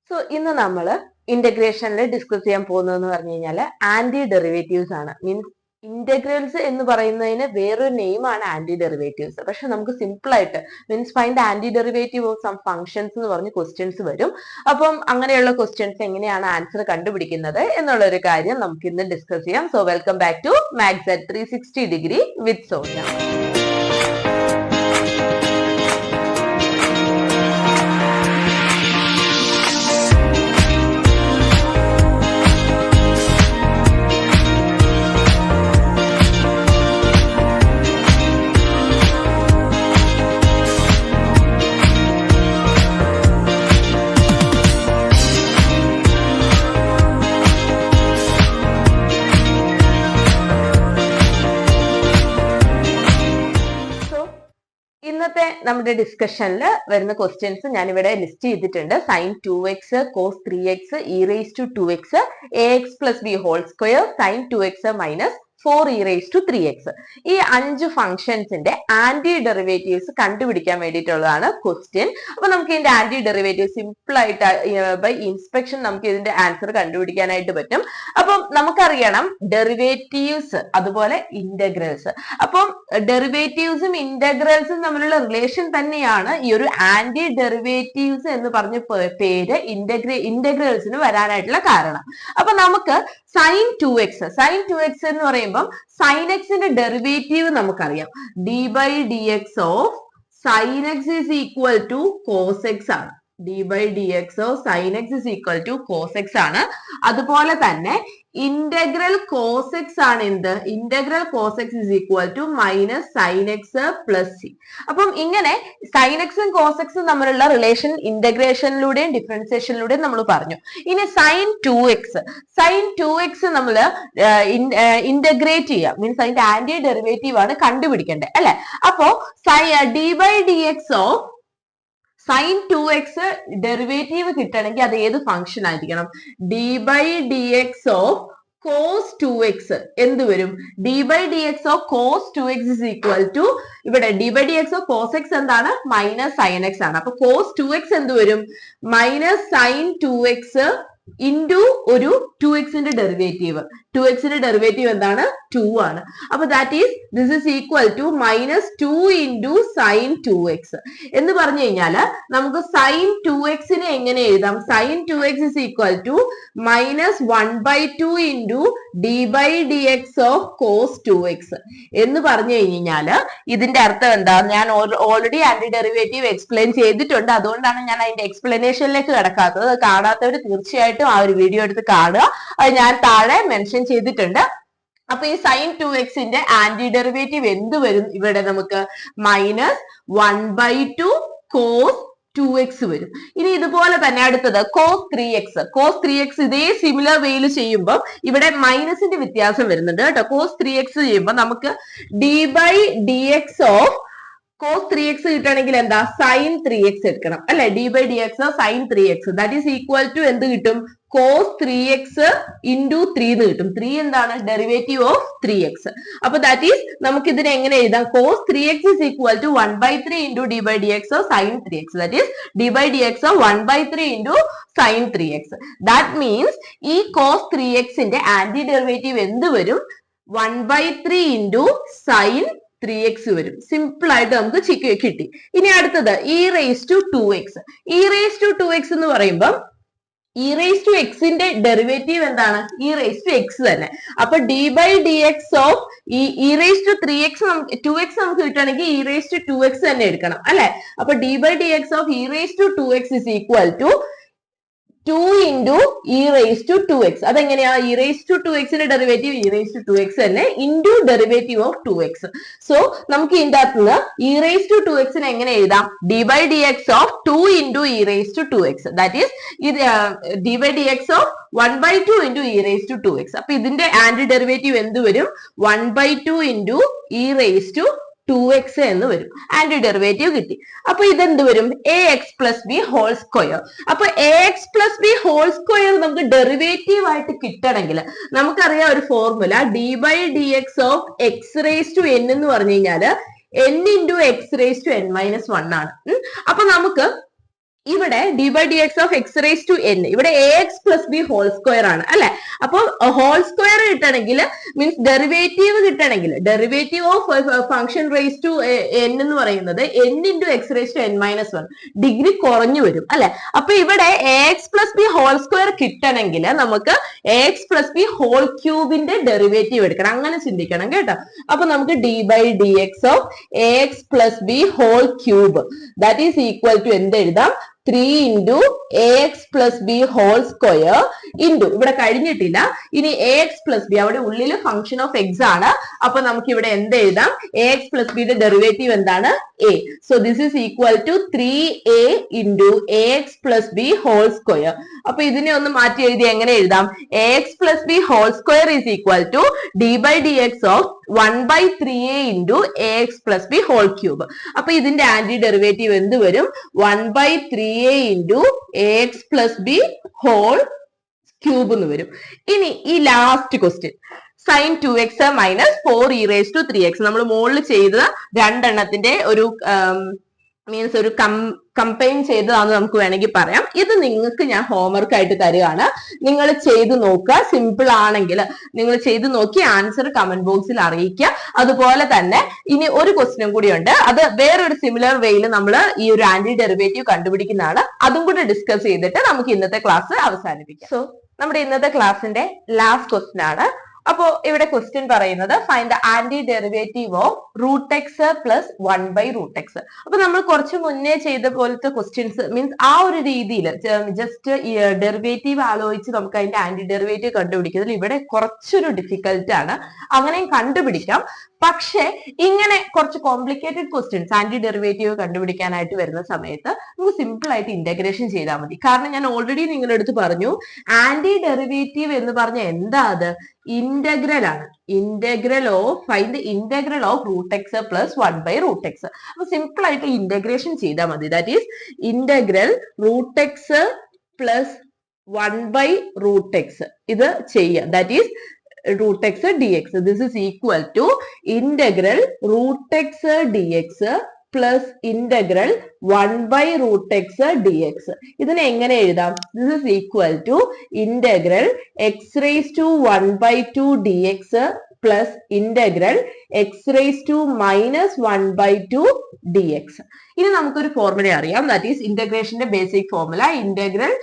So ഇന്ന് നമ്മൾ ഇന്റഗ്രേഷനിൽ discuss ചെയ്യാൻ പോകുന്നതെന്ന് പറഞ്ഞു കഴിഞ്ഞാൽ ആന്റി ഡെറിവേറ്റീവ്സ് ആണ്. മീൻസ് ഇന്റഗ്രൽസ് എന്ന് പറയുന്നതിന് വേറൊരു നെയിമാണ് ആന്റി ഡെറിവേറ്റീവ്സ്. പക്ഷെ നമുക്ക് സിമ്പിൾ ആയിട്ട് means find anti derivative of some functions എന്ന് പറഞ്ഞ് ക്വസ്റ്റ്യൻസ് വരും. അപ്പം അങ്ങനെയുള്ള ക്വസ്റ്റ്യൻസ് എങ്ങനെയാണ് ആൻസർ കണ്ടുപിടിക്കുന്നത് എന്നുള്ള ഒരു കാര്യം നമുക്ക് ഇന്ന് ഡിസ്കസ് ചെയ്യാം. So welcome back to maths at 360 degree with Sonia. ഇന്നത്തെ നമ്മുടെ ഡിസ്കഷനിൽ വരുന്ന ക്വസ്റ്റ്യൻസ് ഞാൻ ഇവിടെ ലിസ്റ്റ് ചെയ്തിട്ടുണ്ട്. sin 2x, cos 3x, e raised to 2x, ax plus b whole square, sin 2x minus 4 e raised to 3x. ഈ 5 ഫംഗ്ഷൻസിന്റെ anti derivatives കണ്ടുപിടിക്കാൻ വേണ്ടിയിട്ടുള്ളതാണ് question. അപ്പൊ നമുക്ക് ഇതിന്റെ ആന്റി ഡെറിവേറ്റീവ് സിമ്പിൾ ആയിട്ട് ബൈ ഇൻസ്പെക്ഷൻ നമുക്ക് ഇതിന്റെ ആൻസർ കണ്ടുപിടിക്കാനായിട്ട് പറ്റും. അപ്പം നമുക്കറിയണം ഡെറിവേറ്റീവ്സ് അതുപോലെ ഇന്റഗ്രൽസ്. അപ്പം ഡെറിവേറ്റീവ്സും ഇന്റഗ്രൽസും തമ്മിലുള്ള റിലേഷൻ തന്നെയാണ് ഈ ഒരു ആന്റി ഡെറിവേറ്റീവ്സ് എന്ന് പറഞ്ഞ പേര് ഇന്റഗ്രൽസിന് വരാനായിട്ടുള്ള കാരണം. അപ്പൊ നമുക്ക് sin 2x എന്ന് പറയുമ്പോൾ sin xന്റെ ഡെറിവേറ്റീവ് നമുക്കറിയാം. d by dx of sin x is equal to cos x ആണ്. d by dx of sin x is equal to cos x ആണ്. അതുപോലെ തന്നെ ഇന്റഗ്രൽ cos x ആണ് എന്ത്? Integral cos x is equal to minus sin x plus c. അപ്പം ഇങ്ങനെ sin x ഉം cos x ഉം തമ്മിലുള്ള റിലേഷൻ ഇന്റഗ്രേഷനിലൂടെയും ഡിഫറൻസിയേഷനിലൂടെയും നമ്മൾ പറഞ്ഞു. ഇനി sin 2x നമ്മൾ ഇന്റഗ്രേറ്റ് ചെയ്യാം. മീൻസ് അതിന്റെ ആന്റി ഡെറിവേറ്റീവ് ആണ് കണ്ടുപിടിക്കേണ്ടത് അല്ലെ? അപ്പോ d by dx of sin 2x derivative കിട്ടണമെങ്കിൽ അത് ഏത് ഫംഗ്ഷൻ ആയിരിക്കണം? d by dx of cos 2x എന്ത് വരും? d by dx of cos 2x is equal to ഇവിടെ d by dx of cos x എന്താണ്? മൈനസ് sin x ആണ്. അപ്പൊ cos 2x എന്ത് വരും? മൈനസ് sin 2x ഇൻറ്റു ഒരു 2x ന്റെ ഡെറിവേറ്റീവ്. 2x ന്റെ ഡെറിവേറ്റീവ് എന്താണ്? 2 ആണ്. അപ്പൊ that is this is equal to minus 2 into sin 2x എന്ന് പറഞ്ഞു കഴിഞ്ഞാല് നമുക്ക് sin 2x നെ എങ്ങനെ എഴുതാം? sin 2x is equal to minus 1/2 into d by dx of cos 2x എന്ന് പറഞ്ഞു കഴിഞ്ഞാല് ഇതിന്റെ അർത്ഥം എന്താ? ഞാൻ ഓൾറെഡി ആന്റി ഡെറിവേറ്റീവ് എക്സ്പ്ലെയിൻ ചെയ്തിട്ടുണ്ട്. അതുകൊണ്ടാണ് ഞാൻ അതിന്റെ എക്സ്പ്ലനേഷനിലേക്ക് കിടക്കാത്തത്. കാണാത്തവർ തീർച്ചയായിട്ടും ആ ഒരു വീഡിയോ എടുത്ത് കാണുക. അത് ഞാൻ താഴെ മെൻഷൻ ചെയ്തിട്ടുണ്ട്. അപ്പൊ ഈ sin 2x ന്റെ ആന്റി ഡെറിവേറ്റീവ് എന്ത് വരും? ഇവിടെ നമുക്ക് മൈനസ് 1/2 cos 2x വരും. ഇനി ഇതുപോലെ തന്നെ അടുത്തത് cos 3x ഇതേ സിമിലർ വേയിൽ ചെയ്യുമ്പോൾ ഇവിടെ മൈനസിന്റെ വ്യത്യാസം വരുന്നുണ്ട് കേട്ടോ. cos 3x ചെയ്യുമ്പോൾ നമുക്ക് d by dx of cos 3x കിട്ടണമെങ്കിൽ എന്താ? sin 3x എടുക്കണം അല്ലെ? d by dx of sin 3x that is equal to എന്ത് കിട്ടും? cos 3x into 3 എന്ന് കിട്ടും. 3 എന്താണ്? Derivative of 3x. അപ്പൊ ദാറ്റ് ഈസ് നമുക്ക് ഇതിനെ എങ്ങനെ എഴുതാം? cos 3x is equal to 1/3 into d by dx of sin 3x. that is d by dx of 1/3 into sin 3x. that means ഈ cos 3x ന്റെ ആന്റി ഡെറിവേറ്റീവ് എന്ത് വരും? 1/3 into sin 3x വരും. Simple ആയിട്ട് നമുക്ക് കിട്ടി. ഇനി അടുത്തത് e raised to 2x. e raised to 2x എന്ന് പറയുമ്പോൾ e raised to x ന്റെ ഡെറിവേറ്റീവ് എന്താണ്? e raised to x തന്നെ. അപ്പൊ d by dx of e raised to 2x നമുക്ക് കിട്ടുകയാണെങ്കിൽ e raised to 2x തന്നെ എടുക്കണം അല്ലെ? അപ്പൊ d by dx of e raised to 2x is equal to 2 into e raised to 2x. അതെങ്ങനെയാ? e raised to 2x ന്റെ derivative e raised to 2x തന്നെ into derivative of 2x. So നമുക്ക് ഇതിന്റെ അകത്ത് നിന്ന് e raised to 2x നെ എങ്ങനെ എഴുതാം? d by dx of 2 into e raised to 2x. that is d by dx of 1/2 into e raised to 2x. അപ്പൊ ഇതിന്റെ ആന്റി ഡെറിവേറ്റീവ് എന്ത് വരും? 1/2 into e raised to 2x എന്ന് വരും. Anti derivative കിട്ടി. അപ്പൊ ഇതെന്ത് വരും? ax plus b whole square. അപ്പൊ ax plus b whole square നമുക്ക് ഡെറിവേറ്റീവ് ആയിട്ട് കിട്ടണമെങ്കിൽ നമുക്കറിയാം ഒരു formula d by dx of x raised to n എന്ന് പറഞ്ഞു കഴിഞ്ഞാല് n into x raised to n minus 1 ആണ്. അപ്പൊ നമുക്ക് ഇവിടെ d by D X of x raise to n, ഇവിടെ a X plus B whole square ആണ് അല്ലെ. അപ്പൊ ഹോൾ സ്ക്വയർ കിട്ടണമെങ്കിൽ മീൻസ് ഡെറിവേറ്റീവ് കിട്ടണമെങ്കിൽ derivative of function raise to n എന്ന് പറയുന്നത് n into x raise to n minus one degree കുറഞ്ഞു വരും അല്ലെ. അപ്പൊ ഇവിടെ a X plus B whole square കിട്ടണമെങ്കിൽ നമുക്ക് a X plus B whole ക്യൂബിന്റെ ഡെറിവേറ്റീവ് എടുക്കണം, അങ്ങനെ ചിന്തിക്കണം കേട്ടോ. അപ്പൊ നമുക്ക് D by D X of A X plus B whole cube that is equal to എന്ത് എഴുതാം, 3 into ax plus b whole square into ഇവിടെ കഴിഞ്ഞിട്ടില്ല, ഇനി ax plus b അവിടെ ഉള്ളിൽ ഫംഗ്ഷൻ ഓഫ് എക്സ് ആണ്. അപ്പൊ നമുക്ക് ഇവിടെ എന്ത് എഴുതാം, ax plus b യുടെ ഡെറിവേറ്റീവ് എന്താണ്, a. So this is equal to 3a into ax plus b whole square. അപ്പൊ ഇതിനെ ഒന്ന് മാറ്റി എഴുതി എങ്ങനെ എഴുതാം, ax plus b whole square is equal to d by dx of 1 by 3a into ax plus b whole cube. അപ്പൊ ഇതിന്റെ anti derivative എന്ത് വരും, 1 by 3a into ax plus b whole cube എന്ന് വരും. ഇനി ഈ last question sin 2x minus 4 e raised to 3x നമ്മൾ മുകളിൽ ചെയ്ത രണ്ടെണ്ണത്തിന്റെ ഒരു മീൻസ് ഒരു കമ്പൈൻ ചെയ്തതാണെന്ന് നമുക്ക് വേണമെങ്കിൽ പറയാം. ഇത് നിങ്ങൾക്ക് ഞാൻ ഹോംവർക്ക് ആയിട്ട് തരികയാണ്, നിങ്ങൾ ചെയ്ത് നോക്കുക. സിമ്പിൾ ആണെങ്കിൽ നിങ്ങൾ ചെയ്ത് നോക്കി ആൻസർ കമന്റ് ബോക്സിൽ അറിയിക്കുക. അതുപോലെ തന്നെ ഇനി ഒരു ക്വസ്റ്റ്യൻ കൂടി ഉണ്ട്, അത് വേറൊരു സിമിലർ വേയിൽ നമ്മൾ ഈ ഒരു ആന്റി ഡെറിവേറ്റീവ് കണ്ടുപിടിക്കുന്നതാണ്. അതും കൂടി ഡിസ്കസ് ചെയ്തിട്ട് നമുക്ക് ഇന്നത്തെ ക്ലാസ് അവസാനിപ്പിക്കാം. സോ നമ്മുടെ ഇന്നത്തെ ക്ലാസ്സിന്റെ ലാസ്റ്റ് ക്വസ്റ്റ്യൻ ആണ്. അപ്പോ ഇവിടെ ക്വസ്റ്റ്യൻ പറയുന്നത് find the anti derivative of root X plus 1 by root X. അപ്പൊ നമ്മൾ കുറച്ച് മുന്നേ ചെയ്ത പോലത്തെ ക്വസ്റ്റ്യൻസ് മീൻസ് ആ ഒരു രീതിയിൽ ജസ്റ്റ് ഡെറിവേറ്റീവ് ആലോചിച്ച് നമുക്ക് അതിന്റെ ആന്റി ഡെറിവേറ്റീവ് കണ്ടുപിടിക്കുന്നതിൽ ഇവിടെ കുറച്ചൊരു ഡിഫിക്കൽട്ട് ആണ്, അങ്ങനെയും കണ്ടുപിടിക്കാം. പക്ഷെ ഇങ്ങനെ കുറച്ച് കോംപ്ലിക്കേറ്റഡ് ക്വസ്റ്റ്യൻസ് ആന്റി ഡെറിവേറ്റീവ് കണ്ടുപിടിക്കാനായിട്ട് വരുന്ന സമയത്ത് നമുക്ക് സിമ്പിൾ ആയിട്ട് ഇന്റഗ്രേഷൻ ചെയ്താൽ മതി. കാരണം ഞാൻ ഓൾറെഡി നിങ്ങളുടെ അടുത്ത് പറഞ്ഞു, ആന്റി ഡെറിവേറ്റീവ് എന്ന് പറഞ്ഞ എന്താ, അത് ഇന്റഗ്രൽ ആണ്. Integral of find the integral of root X plus 1 by root X. അപ്പൊ സിമ്പിൾ ആയിട്ട് ഇന്റഗ്രേഷൻ ചെയ്താൽ മതി. That is integral root X plus 1 by root X ഇത് ചെയ്യാം. That is root x dx. This is equal to integral root x dx plus integral 1 by root x dx. ഇതിനെ എങ്ങനെ എഴുതാം, this is equal to integral x raised to 1 by 2 dx plus integral x raised to minus 1 by 2 dx. ഇനി നമുക്കൊരു formula അറിയാം, that is ഇന്റഗ്രേഷന്റെ basic formula. Integral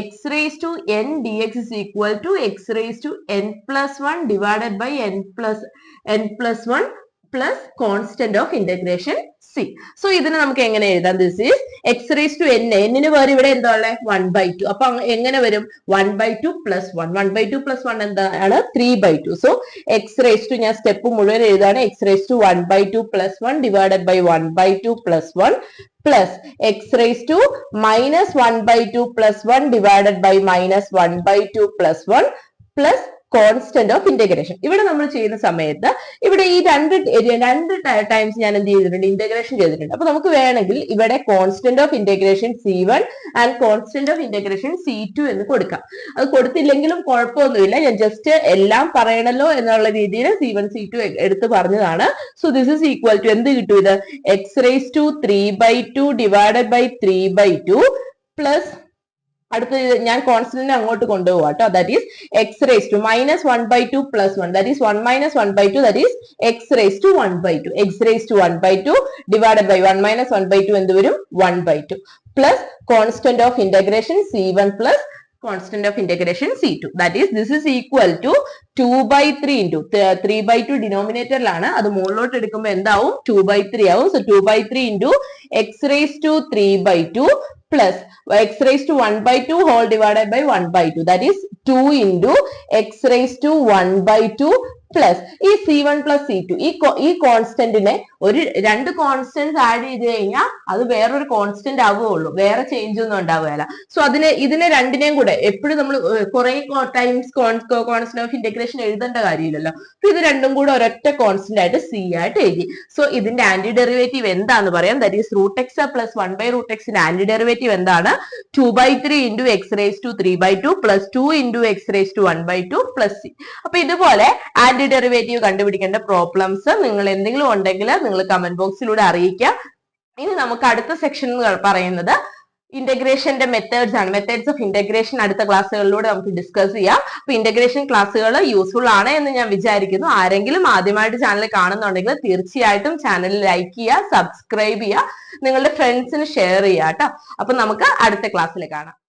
x raised to n dx is equal to x raised to n plus 1 divided by n plus 1 plus constant of integration c. So ഇതിനെ നമുക്ക് എങ്ങനെ എഴുതാം, this is x raised to n, n-ന് പകരം ഇവിടെ എന്താ ഉള്ളത് 1 by 2. അപ്പൊ എങ്ങനെ വരും, 1 by 2 plus 1. 1 by 2 plus 1 എന്താണ് 3 by 2. So x raised to ഞാൻ സ്റ്റെപ്പ് മുഴുവൻ എഴുതാണ്, x raised to 1 by 2 plus 1 divided by 1 by 2 plus 1 plus x raised to minus 1 by 2 plus 1 divided by minus 1 by 2 plus 1 plus constant of integration. ഇവിടെ നമ്മൾ ചെയ്യുന്ന സമയത്ത് ഇവിടെ ഈ രണ്ട് times ഞാൻ എന്ത് ചെയ്തിട്ടുണ്ട്, ഇന്റഗ്രേഷൻ ചെയ്തിട്ടുണ്ട്. അപ്പൊ നമുക്ക് വേണമെങ്കിൽ ഇവിടെ constant of integration C1 and constant of integration C2 എന്ന് കൊടുക്കാം. അത് കൊടുത്തില്ലെങ്കിലും കുഴപ്പമൊന്നുമില്ല, ഞാൻ ജസ്റ്റ് എല്ലാം പറയണല്ലോ എന്നുള്ള രീതിയിൽ C1 C2 എടുത്ത് പറഞ്ഞതാണ്. So this is equal to എന്ത് കിട്ടും, ഇത് x raised to 3 by 2 divided by 3 by 2 plus അടുത്ത ഞാൻ കോൺസ്റ്റന്റിനെ അങ്ങോട്ട് കൊണ്ടുപോകാം കേട്ടോ. That is X raise to minus 1 by 2 plus 1 that is 1 minus 1 by 2 that is X raise to 1 by 2. X raise to 1 by 2 divided by 1 minus 1 by 2 എന്ത് വരും, 1 by 2 plus constant of integration C1 plus constant of integration C2. That is this is equal to 2 by 3 into 3 by 2 ഡിനോമിനേറ്ററിലാണ്, അത് മുകളിലോട്ട് എടുക്കുമ്പോൾ എന്താവും 2 by 3 ആവും. So 2 by 3 into X raise to 3 by 2 plus x raised to 1 by 2 whole divided by 1 by 2 that is 2 into x raised to 1 by 2 plus ഈ C1 plus C2 ഈ കോൺസ്റ്റന്റിനെ ഒരു രണ്ട് കോൺസ്റ്റന്റ് ആഡ് ചെയ്ത് കഴിഞ്ഞാൽ അത് വേറൊരു കോൺസ്റ്റന്റ് ആവുകയുള്ളൂ, വേറെ ചേഞ്ച് ഒന്നും ഉണ്ടാവുകയില്ല. സോ ഇതിനെ രണ്ടിനെയും കൂടെ എപ്പോഴും നമ്മൾ കുറെ ടൈംസ് കോൺസ്റ്റന്റ് ഓഫ് ഇന്റഗ്രേഷൻ എഴുതേണ്ട കാര്യമില്ലല്ലോ. അപ്പൊ ഇത് രണ്ടും കൂടെ ഒരൊറ്റ കോൺസ്റ്റന്റ് ആയിട്ട് C ആയിട്ട് എഴുതി. സോ ഇതിന്റെ ആന്റി ഡെറിവേറ്റീവ് എന്താന്ന് പറയാം, that is root X plus 1 by root എക്സിന്റെ ആന്റി ഡെറിവേറ്റീവ് എന്താണ്, 2 by 3 into x raised to 3 by 2 plus 2 into x raised to 1 by 2 plus c. അപ്പൊ ഇതുപോലെ ആന്റി ഡെറിവേറ്റീവ് കണ്ടുപിടിക്കേണ്ട പ്രോബ്ലംസ് നിങ്ങൾ എന്തെങ്കിലും ഉണ്ടെങ്കിൽ നിങ്ങൾ കമന്റ് ബോക്സിലൂടെ അറിയിക്കുക. ഇനി നമുക്ക് അടുത്ത സെക്ഷൻ പറയുന്നത് ഇന്റഗ്രേഷന്റെ മെത്തേഡ്സ് ആണ്. മെത്തേഡ്സ് ഓഫ് ഇന്റഗ്രേഷൻ അടുത്ത ക്ലാസ്സുകളിലൂടെ നമുക്ക് ഡിസ്കസ് ചെയ്യാം. അപ്പൊ ഇന്റഗ്രേഷൻ ക്ലാസ്സുകൾ യൂസ്ഫുൾ ആണ് എന്ന് ഞാൻ വിചാരിക്കുന്നു. ആരെങ്കിലും ആദ്യമായിട്ട് ചാനൽ കാണുന്നുണ്ടെങ്കിൽ തീർച്ചയായിട്ടും ചാനൽ ലൈക്ക് ചെയ്യുക, സബ്സ്ക്രൈബ് ചെയ്യുക, നിങ്ങളുടെ ഫ്രണ്ട്സിന് ഷെയർ ചെയ്യുക കേട്ടോ. അപ്പൊ നമുക്ക് അടുത്ത ക്ലാസ്സിൽ കാണാം.